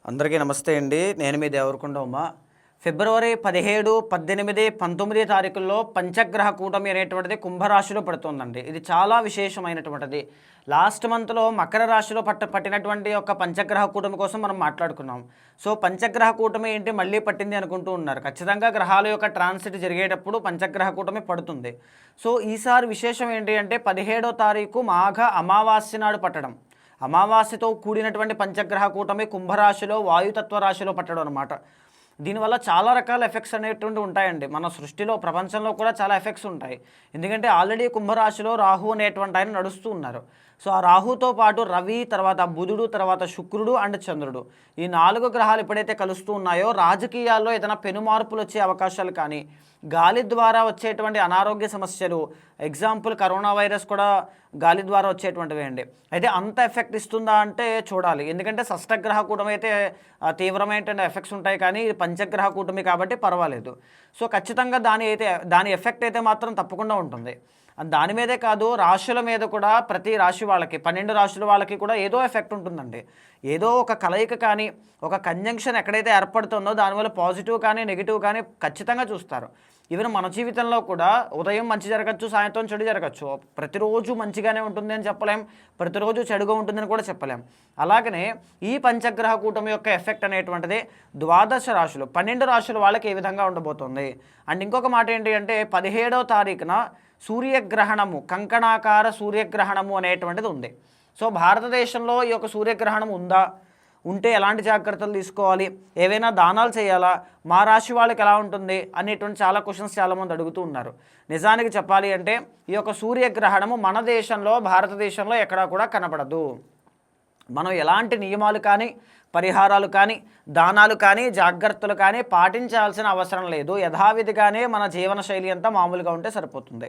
అందరికీ నమస్తే అండి. నేను మీ దేవరకొండ ఉమ. ఫిబ్రవరి 17, 18, 19 తారీఖుల్లో పంచగ్రహ కూటమి అనేటువంటిది కుంభరాశిలో పడుతుందండి. ఇది చాలా విశేషమైనటువంటిది. లాస్ట్ మంత్లో మకర రాశిలో పట్టినటువంటి ఒక పంచగ్రహ కూటమి కోసం మనం మాట్లాడుకున్నాం. సో పంచగ్రహ కూటమి ఏంటి మళ్ళీ పట్టింది అనుకుంటూ ఉన్నారు. ఖచ్చితంగా గ్రహాల యొక్క ట్రాన్సిట్ జరిగేటప్పుడు పంచగ్రహ కూటమి పడుతుంది. సో ఈసారి విశేషం ఏంటి అంటే 17వ తారీఖు మాఘ అమావాస్య నాడు పట్టడం. అమావాస్యతో కూడినటువంటి పంచగ్రహ కూటమి కుంభరాశిలో వాయుతత్వ రాశిలో పట్టడం అనమాట. దీనివల్ల చాలా రకాల ఎఫెక్ట్స్ అనేటువంటి ఉంటాయండి. మన సృష్టిలో ప్రపంచంలో కూడా చాలా ఎఫెక్ట్స్ ఉంటాయి. ఎందుకంటే ఆల్రెడీ కుంభరాశిలో రాహు అనేటువంటి ఆయన నడుస్తూ ఉన్నారు. సో ఆ రాహుతో పాటు రవి, తర్వాత బుధుడు, తర్వాత శుక్రుడు అండ్ చంద్రుడు, ఈ 4 గ్రహాలు ఎప్పుడైతే కలుస్తూ ఉన్నాయో రాజకీయాల్లో ఏదైనా పెనుమార్పులు వచ్చే అవకాశాలు కానీ, గాలి ద్వారా వచ్చేటువంటి అనారోగ్య సమస్యలు, ఎగ్జాంపుల్ కరోనా వైరస్ కూడా గాలి ద్వారా వచ్చేటువంటివి అండి. అయితే అంత ఎఫెక్ట్ ఇస్తుందా అంటే చూడాలి. ఎందుకంటే షష్టగ్రహ కూటమి అయితే తీవ్రమైనటువంటి ఎఫెక్ట్స్ ఉంటాయి, కానీ ఇది పంచగ్రహ కూటమి కాబట్టి పర్వాలేదు. సో ఖచ్చితంగా దాని ఎఫెక్ట్ అయితే మాత్రం తప్పకుండా ఉంటుంది. దాని మీదే కాదు, రాశుల మీద కూడా ప్రతి రాశి వాళ్ళకి 12 రాశుల వాళ్ళకి కూడా ఏదో ఎఫెక్ట్ ఉంటుందండి. ఏదో ఒక కలయిక కానీ, ఒక కంజంక్షన్ ఎక్కడైతే ఏర్పడుతుందో దానివల్ల పాజిటివ్ కానీ నెగిటివ్ కానీ ఖచ్చితంగా చూస్తారు. ఈవెన్ మన జీవితంలో కూడా ఉదయం మంచి జరగచ్చు, సాయంత్రం చెడు జరగచ్చు. ప్రతిరోజు మంచిగానే ఉంటుంది అని చెప్పలేం, ప్రతిరోజు చెడుగా ఉంటుందని కూడా చెప్పలేం. అలాగనే ఈ పంచగ్రహ కూటమి యొక్క ఎఫెక్ట్ అనేటువంటిది 12 రాశులు 12 రాశుల వాళ్ళకి ఏ విధంగా ఉండబోతుంది. అండ్ ఇంకొక మాట ఏంటి అంటే 17వ తారీఖున సూర్యగ్రహణము, కంకణాకార సూర్యగ్రహణము అనేటువంటిది ఉంది. సో భారతదేశంలో ఈ యొక్క సూర్యగ్రహణం ఉందా, ఉంటే ఎలాంటి జాగ్రత్తలు తీసుకోవాలి, ఏవైనా దానాలు చేయాలా, మా రాశి వాళ్ళకి ఎలా ఉంటుంది అనేటువంటి చాలా క్వశ్చన్స్ చాలామంది అడుగుతూ ఉన్నారు. నిజానికి చెప్పాలి అంటే ఈ యొక్క సూర్యగ్రహణము మన దేశంలో, భారతదేశంలో ఎక్కడా కూడా కనపడదు. మనం ఎలాంటి నియమాలు కానీ, పరిహారాలు కానీ, దానాలు కానీ, జాగ్రత్తలు కానీ పాటించాల్సిన అవసరం లేదు. యథావిధిగానే మన జీవనశైలి అంతా మామూలుగా ఉంటే సరిపోతుంది.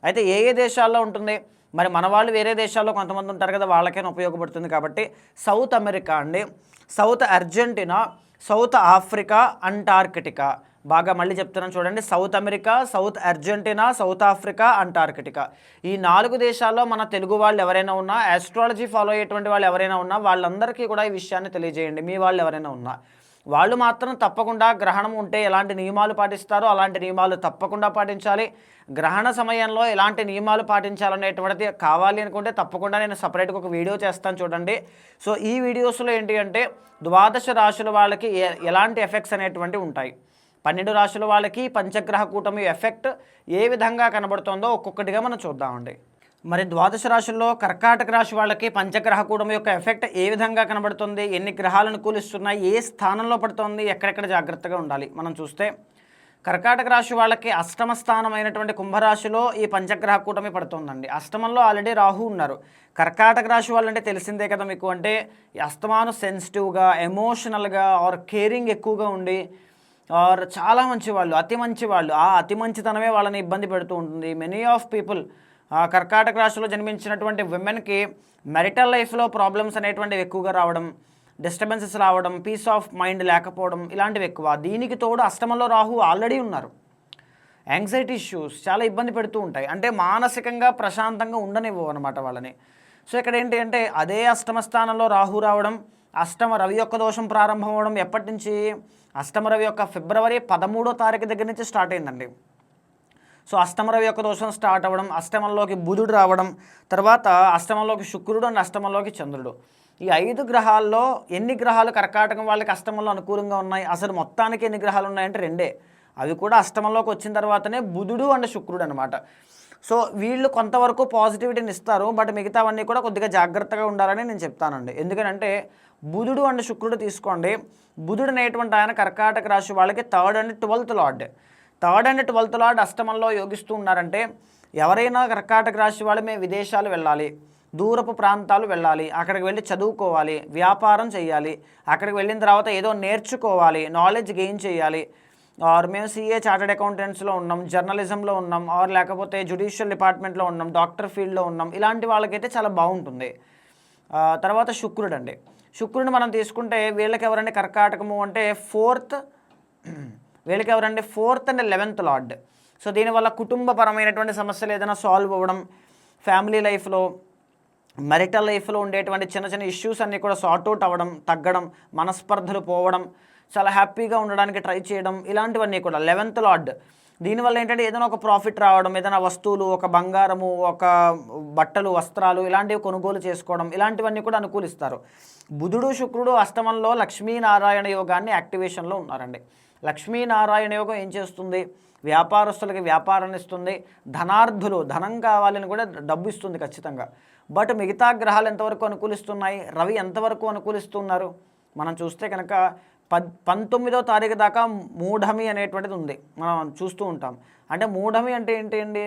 అయితే ఏ ఏ దేశాల్లో ఉంటుంది, మరి మన వాళ్ళు వేరే దేశాల్లో కొంతమంది ఉంటారు కదా, వాళ్ళకైనా ఉపయోగపడుతుంది. కాబట్టి సౌత్ అమెరికా అండి, south Argentina, south Africa, Antarctica. బాగా మళ్ళీ చెప్తున్నాను చూడండి, south America, south Argentina, south Africa, Antarctica. ఈ 4 దేశాల్లో మన తెలుగు వాళ్ళు ఎవరైనా ఉన్నా, ఆస్ట్రాలజీ ఫాలో అయ్యేటువంటి వాళ్ళు ఎవరైనా ఉన్నా, వాళ్ళందరికీ కూడా ఈ విషయాన్ని తెలియజేయండి. మీ వాళ్ళు ఎవరైనా ఉన్నా వాళ్ళు మాత్రం తప్పకుండా గ్రహణం ఉంటే ఎలాంటి నియమాలు పాటిస్తారో అలాంటి నియమాలు తప్పకుండా పాటించాలి. గ్రహణ సమయంలో ఎలాంటి నియమాలు పాటించాలనేటువంటిది కావాలి అనుకుంటే తప్పకుండా నేను సపరేట్గా ఒక వీడియో చేస్తాను చూడండి. సో ఈ వీడియోస్లో ఏంటి అంటే 12 రాశుల వాళ్ళకి ఎలాంటి ఎఫెక్ట్స్ అనేటువంటివి ఉంటాయి, 12 రాశుల వాళ్ళకి పంచగ్రహ కూటమి ఎఫెక్ట్ ఏ విధంగా కనబడుతుందో ఒక్కొక్కటిగా మనం చూద్దామండి. మరి 12 రాశుల్లో కర్కాటక రాశి వాళ్ళకి పంచగ్రహ కూటమి యొక్క ఎఫెక్ట్ ఏ విధంగా కనబడుతుంది, ఎన్ని గ్రహాలు అనుకూలిస్తున్నాయి, ఏ స్థానంలో పడుతుంది, ఎక్కడెక్కడ జాగ్రత్తగా ఉండాలి. మనం చూస్తే కర్కాటక రాశి వాళ్ళకి అష్టమ స్థానమైనటువంటి కుంభరాశిలో ఈ పంచగ్రహ కూటమి పడుతుందండి. అష్టమంలో ఆల్రెడీ రాహు ఉన్నారు. కర్కాటక రాశి వాళ్ళంటే తెలిసిందే కదా మీకు, అంటే అస్తమాను సెన్సిటివ్గా, ఎమోషనల్గా ఆర్ కేరింగ్ ఎక్కువగా ఉండి ఆర్ చాలా మంచివాళ్ళు, అతి మంచివాళ్ళు. ఆ అతి మంచితనమే వాళ్ళని ఇబ్బంది పెడుతూ ఉంటుంది. మెనీ ఆఫ్ పీపుల్ కర్కాటక రాశిలో జన్మించినటువంటి విమెన్కి మెరిటల్ లైఫ్లో ప్రాబ్లమ్స్ అనేటువంటివి ఎక్కువగా రావడం, డిస్టర్బెన్సెస్ రావడం, పీస్ ఆఫ్ మైండ్ లేకపోవడం, ఇలాంటివి ఎక్కువ. దీనికి తోడు అష్టమంలో రాహు ఆల్రెడీ ఉన్నారు. యాంగ్జైటీ ఇష్యూస్ చాలా ఇబ్బంది పెడుతూ ఉంటాయి, అంటే మానసికంగా ప్రశాంతంగా ఉండనివ్వవు అనమాట వాళ్ళని. సో ఇక్కడ ఏంటి అంటే అదే అష్టమ స్థానంలో రాహు రావడం, అష్టమ రవి యొక్క దోషం ప్రారంభం అవ్వడం. ఎప్పటి నుంచి? అష్టమ రవి యొక్క ఫిబ్రవరి 13వ తారీఖు దగ్గర నుంచి స్టార్ట్ అయిందండి. సో అష్టమ రవి యొక్క దోషం స్టార్ట్ అవ్వడం, అష్టమంలోకి బుధుడు రావడం, తర్వాత అష్టమంలోకి శుక్రుడు అండ్ అష్టమంలోకి చంద్రుడు. ఈ 5 గ్రహాల్లో ఎన్ని గ్రహాలు కర్కాటకం వాళ్ళకి అష్టమంలో అనుకూలంగా ఉన్నాయి, అసలు మొత్తానికి ఎన్ని గ్రహాలు ఉన్నాయంటే 2. అవి కూడా అష్టమంలోకి వచ్చిన తర్వాతనే బుధుడు అండ్ శుక్రుడు అనమాట. సో వీళ్ళు కొంతవరకు పాజిటివిటీని ఇస్తారు, బట్ మిగతావన్నీ కూడా కొద్దిగా జాగ్రత్తగా ఉండాలని నేను చెప్తానండి. ఎందుకంటే బుధుడు అండ్ శుక్రుడు తీసుకోండి. బుధుడు అనేటువంటి ఆయన కర్కాటక రాశి వాళ్ళకి 3rd and 12th lord. 3rd and 12th lord అష్టమంలో యోగిస్తూ ఉన్నారంటే ఎవరైనా కర్కాటక రాశి వాళ్ళు మేము విదేశాలు వెళ్ళాలి, దూరపు ప్రాంతాలు వెళ్ళాలి, అక్కడికి వెళ్ళి చదువుకోవాలి, వ్యాపారం చేయాలి, అక్కడికి వెళ్ళిన తర్వాత ఏదో నేర్చుకోవాలి, నాలెడ్జ్ గెయిన్ చేయాలి, ఆర్ మేము CA చార్టెడ్ అకౌంటెంట్స్లో ఉన్నాం, జర్నలిజంలో ఉన్నాం, ఆర్ లేకపోతే జ్యుడిషియల్ డిపార్ట్మెంట్లో ఉన్నాం, డాక్టర్ ఫీల్డ్లో ఉన్నాం, ఇలాంటి వాళ్ళకైతే చాలా బాగుంటుంది. తర్వాత శుక్రుడు అండి. శుక్రుడిని మనం తీసుకుంటే వీళ్ళకి ఎవరండి కర్కాటకము అంటే 4th, వీళ్ళకి ఎవరండి 4th and 11th lord. So దీనివల్ల కుటుంబపరమైనటువంటి సమస్యలు ఏదైనా సాల్వ్ అవ్వడం, ఫ్యామిలీ లైఫ్లో మెరిటల్ లైఫ్లో ఉండేటువంటి చిన్న చిన్న ఇష్యూస్ అన్నీ కూడా సార్ట్ అవుట్ అవ్వడం, తగ్గడం, మనస్పర్ధలు పోవడం, చాలా హ్యాపీగా ఉండడానికి ట్రై చేయడం, ఇలాంటివన్నీ కూడా 11th లార్డ్. దీనివల్ల ఏంటంటే ఏదైనా ఒక ప్రాఫిట్ రావడం, ఏదైనా వస్తువులు, ఒక బంగారము, ఒక బట్టలు, వస్త్రాలు ఇలాంటివి కొనుగోలు చేసుకోవడం, ఇలాంటివన్నీ కూడా అనుకూలిస్తారు. బుధుడు శుక్రుడు అష్టమంలో లక్ష్మీనారాయణ యోగాన్ని యాక్టివేషన్లో ఉన్నారండి. లక్ష్మీనారాయణ యోగం ఏం చేస్తుంది? వ్యాపారస్తులకి వ్యాపారాన్ని ఇస్తుంది, ధనార్థులు ధనం కావాలని కూడా డబ్బు ఇస్తుంది ఖచ్చితంగా. బట్ మిగతా గ్రహాలు ఎంతవరకు అనుకూలిస్తున్నాయి? రవి ఎంతవరకు అనుకూలిస్తున్నారు? మనం చూస్తే కనుక 19వ తారీఖు దాకా మూఢమి అనేటువంటిది ఉంది, మనం చూస్తూ ఉంటాం. అంటే మూఢమి అంటే ఏంటి అండి?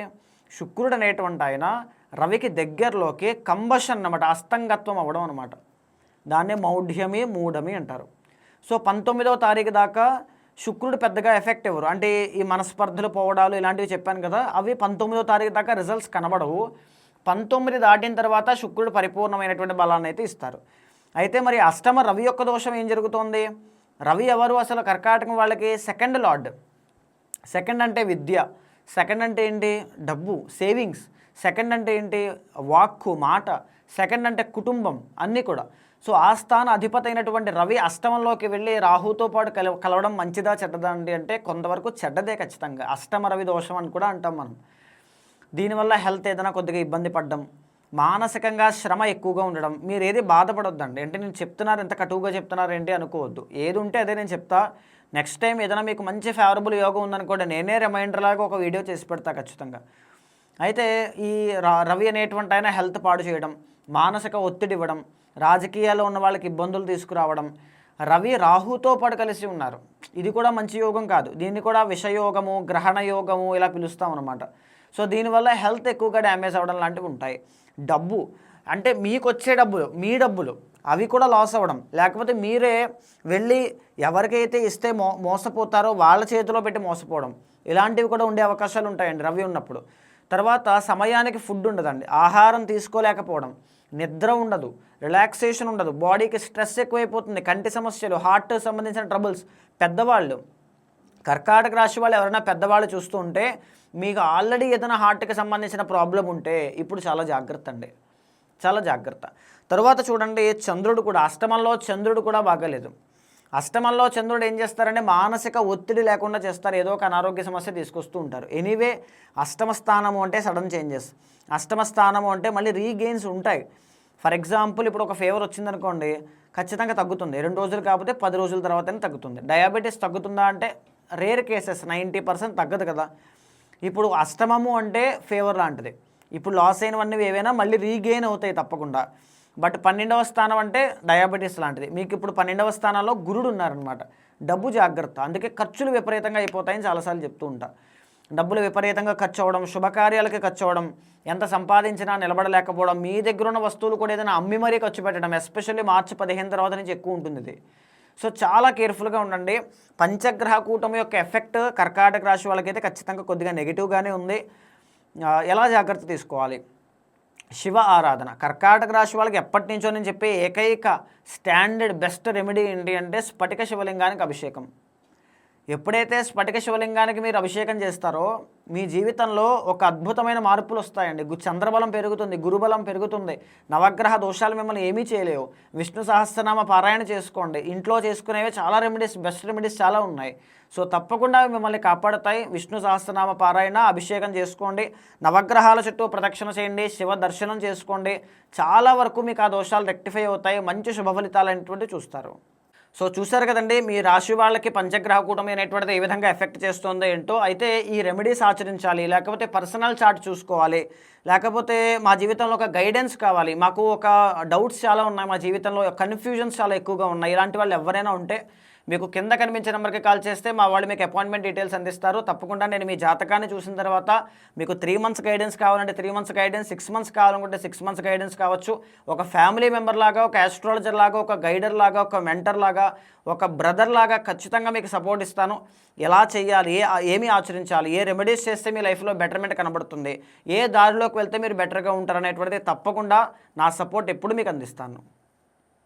శుక్రుడు అనేటువంటి ఆయన రవికి దగ్గరలోకి కంబషన్ అన్నమాట, అస్తంగత్వం అవ్వడం అనమాట. దాన్నే మౌఢ్యమి, మూఢమి అంటారు. సో 19వ తారీఖు దాకా శుక్రుడు పెద్దగా ఎఫెక్ట్ ఇవ్వరు. అంటే ఈ మనస్పర్ధలు పోవడాలు ఇలాంటివి చెప్పాను కదా, అవి 19వ తారీఖు దాకా రిజల్ట్స్ కనబడవు. 19 దాటిన తర్వాత శుక్రుడు పరిపూర్ణమైనటువంటి బలాన్ని అయితే ఇస్తారు. అయితే మరి అష్టమ రవి యొక్క దోషం ఏం జరుగుతోంది? రవి ఎవరు అసలు? కర్కాటకం వాళ్ళకి సెకండ్ లార్డ్. సెకండ్ అంటే విద్య, సెకండ్ అంటే ఏంటి? డబ్బు, సేవింగ్స్. సెకండ్ అంటే ఏంటి? వాక్కు, మాట. సెకండ్ అంటే కుటుంబం, అన్నీ కూడా. సో ఆ స్థాన అధిపతి అయినటువంటి రవి అష్టమంలోకి వెళ్ళి రాహుతో పాటు కలవడం మంచిదా చెడ్డదా అండి అంటే కొంతవరకు చెడ్డదే ఖచ్చితంగా. అష్టమ రవి దోషం అని కూడా అంటాం మనం. దీనివల్ల హెల్త్ ఏదైనా కొద్దిగా ఇబ్బంది పడడం, మానసికంగా శ్రమ ఎక్కువగా ఉండడం. మీరు ఏది బాధపడొద్దండి. అంటే నేను చెప్తున్నారు, ఎంత కటువుగా చెప్తున్నారు ఏంటి అనుకోవద్దు. ఏది ఉంటే అదే నేను చెప్తా. నెక్స్ట్ టైం ఏదైనా మీకు మంచి ఫేవరబుల్ యోగం ఉందనుకోండి, నేనే రిమైండర్ లాగా ఒక వీడియో చేసి పెడతా ఖచ్చితంగా. అయితే ఈ రవి అనేటువంటి ఆయన హెల్త్ పాడు చేయడం, మానసిక ఒత్తిడి ఇవ్వడం, రాజకీయాల్లో ఉన్న వాళ్ళకి ఇబ్బందులు తీసుకురావడం. రవి రాహుతో పాటు కలిసి ఉన్నారు. ఇది కూడా మంచి యోగం కాదు. దీన్ని కూడా విషయోగము, గ్రహణ యోగము ఇలా పిలుస్తాం అనమాట. సో దీనివల్ల హెల్త్ ఎక్కువగా డ్యామేజ్ అవ్వడం లాంటివి ఉంటాయి. డబ్బు అంటే మీకు వచ్చే డబ్బులు, మీ డబ్బులు అవి కూడా లాస్ అవ్వడం, లేకపోతే మీరే వెళ్ళి ఎవరికైతే ఇస్తే మోసపోతారో వాళ్ళ చేతిలో పెట్టి మోసపోవడం, ఇలాంటివి కూడా ఉండే అవకాశాలు ఉంటాయండి రవి ఉన్నప్పుడు. తర్వాత సమయానికి ఫుడ్ ఉండదండి, ఆహారం తీసుకోలేకపోవడం, నిద్ర ఉండదు, రిలాక్సేషన్ ఉండదు, బాడీకి స్ట్రెస్ ఎక్కువైపోతుంది, కంటి సమస్యలు, హార్ట్ సంబంధించిన ట్రబుల్స్. పెద్దవాళ్ళు, కర్కాటక రాశి వాళ్ళు ఎవరైనా పెద్దవాళ్ళు చూస్తూ ఉంటే మీకు ఆల్రెడీ ఏదైనా హార్ట్కి సంబంధించిన ప్రాబ్లం ఉంటే ఇప్పుడు చాలా జాగ్రత్త అండి, చాలా జాగ్రత్త. తర్వాత చూడండి, చంద్రుడు కూడా అష్టమంలో చంద్రుడు కూడా బాగాలేదు. అష్టమంలో చంద్రుడు ఏం చేస్తారంటే మానసిక ఒత్తిడి లేకుండా చేస్తారు, ఏదో ఒక అనారోగ్య సమస్య తీసుకొస్తూ ఉంటారు. ఎనీవే అష్టమ స్థానము అంటే సడన్ చేంజెస్, అష్టమ స్థానము అంటే మళ్ళీ రీగెయిన్స్ ఉంటాయి. ఫర్ ఎగ్జాంపుల్ ఇప్పుడు ఒక ఫీవర్ వచ్చిందనుకోండి, ఖచ్చితంగా తగ్గుతుంది. 2 రోజులు కాకపోతే 10 రోజుల తర్వాతనే తగ్గుతుంది. డయాబెటీస్ తగ్గుతుందా అంటే రేర్ కేసెస్, 90% తగ్గదు కదా. ఇప్పుడు అష్టమము అంటే ఫీవర్ లాంటిది. ఇప్పుడు లాస్ అయినవన్నీ ఏవైనా మళ్ళీ రీగెయిన్ అవుతాయి తప్పకుండా. బట్ 12వ స్థానం అంటే డయాబెటీస్ లాంటిది. మీకు ఇప్పుడు 12వ స్థానంలో గురుడు ఉన్నారనమాట. డబ్బు జాగ్రత్త. అందుకే ఖర్చులు విపరీతంగా అయిపోతాయని చాలాసార్లు చెప్తూ ఉంటా. డబ్బులు విపరీతంగా ఖర్చు అవ్వడం, శుభకార్యాలకి ఖర్చు అవ్వడం, ఎంత సంపాదించినా నిలబడలేకపోవడం, మీ దగ్గర ఉన్న వస్తువులు కూడా ఏదైనా అమ్మి మరీ ఖర్చు పెట్టడం. ఎస్పెషల్లీ మార్చి 15 తర్వాత నుంచి ఎక్కువ ఉంటుంది ఇది. సో చాలా కేర్ఫుల్గా ఉండండి. పంచగ్రహ కూటమి యొక్క ఎఫెక్ట్ కర్కాటక రాశి వాళ్ళకైతే ఖచ్చితంగా కొద్దిగా నెగిటివ్గానే ఉంది. ఎలా జాగ్రత్త తీసుకోవాలి? శివ ఆరాధన. కర్కాటక రాశి వాళ్ళకి ఎప్పటి నుంచో నేను చెప్పే ఏకైక స్టాండర్డ్ బెస్ట్ రెమెడీ ఏంటి అంటే స్ఫటిక శివలింగానికి అభిషేకం. ఎప్పుడైతే స్ఫటిక శివలింగానికి మీరు అభిషేకం చేస్తారో మీ జీవితంలో ఒక అద్భుతమైన మార్పులు వస్తాయండి. చంద్రబలం పెరుగుతుంది, గురుబలం పెరుగుతుంది, నవగ్రహ దోషాలు మిమ్మల్ని ఏమీ చేయలేవు. విష్ణు సహస్రనామ పారాయణ చేసుకోండి. ఇంట్లో చేసుకునేవి చాలా రెమెడీస్, బెస్ట్ రెమెడీస్ చాలా ఉన్నాయి. సో తప్పకుండా అవి మిమ్మల్ని కాపాడుతాయి. విష్ణు సహస్రనామ పారాయణ, అభిషేకం చేసుకోండి, నవగ్రహాల చుట్టూ ప్రదక్షిణ చేయండి, శివ దర్శనం చేసుకోండి. చాలా వరకు మీకు ఆ దోషాలు రెక్టిఫై అవుతాయి, మంచి శుభ ఫలితాలు అనేటువంటివి చూస్తారు. సో చూసారు కదండి, మీ రాశి వాళ్ళకి పంచగ్రహ కూటమి అనేటువంటిది ఏ విధంగా ఎఫెక్ట్ చేస్తుందో ఏంటో. అయితే ఈ రెమెడీస్ ఆచరించాలి, లేకపోతే పర్సనల్ చార్ట్ చూసుకోవాలి, లేకపోతే మా జీవితంలో ఒక గైడెన్స్ కావాలి, మాకు ఒక డౌట్స్ చాలా ఉన్నాయి, మా జీవితంలో కన్ఫ్యూజన్స్ చాలా ఎక్కువగా ఉన్నాయి, ఇలాంటి వాళ్ళు ఎవరైనా ఉంటే మీకు కింద కనిపించే నెంబర్కి కాల్ చేస్తే మా వాళ్ళు మీకు అపాయింట్మెంట్ డీటెయిల్స్ అందిస్తారు. తప్పకుండా నేను మీ జాతకాన్ని చూసిన తర్వాత మీకు 3 months గైడెన్స్ కావాలంటే 3 months గైడెన్స్, 6 months కావాలనుకుంటే 6 months గైడెన్స్ కావచ్చు. ఒక ఫ్యామిలీ మెంబర్ లాగా, ఒక ఆస్ట్రాలజర్ లాగా, ఒక గైడర్ లాగా, ఒక మెంటర్ లాగా, ఒక బ్రదర్ లాగా ఖచ్చితంగా మీకు సపోర్ట్ ఇస్తాను. ఎలా చేయాలి, ఏమి ఆచరించాలి, ఏ రెమెడీస్ చేస్తే మీ లైఫ్లో బెటర్మెంట్ కనబడుతుంది, ఏ దారిలోకి వెళ్తే మీరు బెటర్గా ఉంటారు అనేటువంటిది తప్పకుండా నా సపోర్ట్ ఎప్పుడు మీకు అందిస్తాను.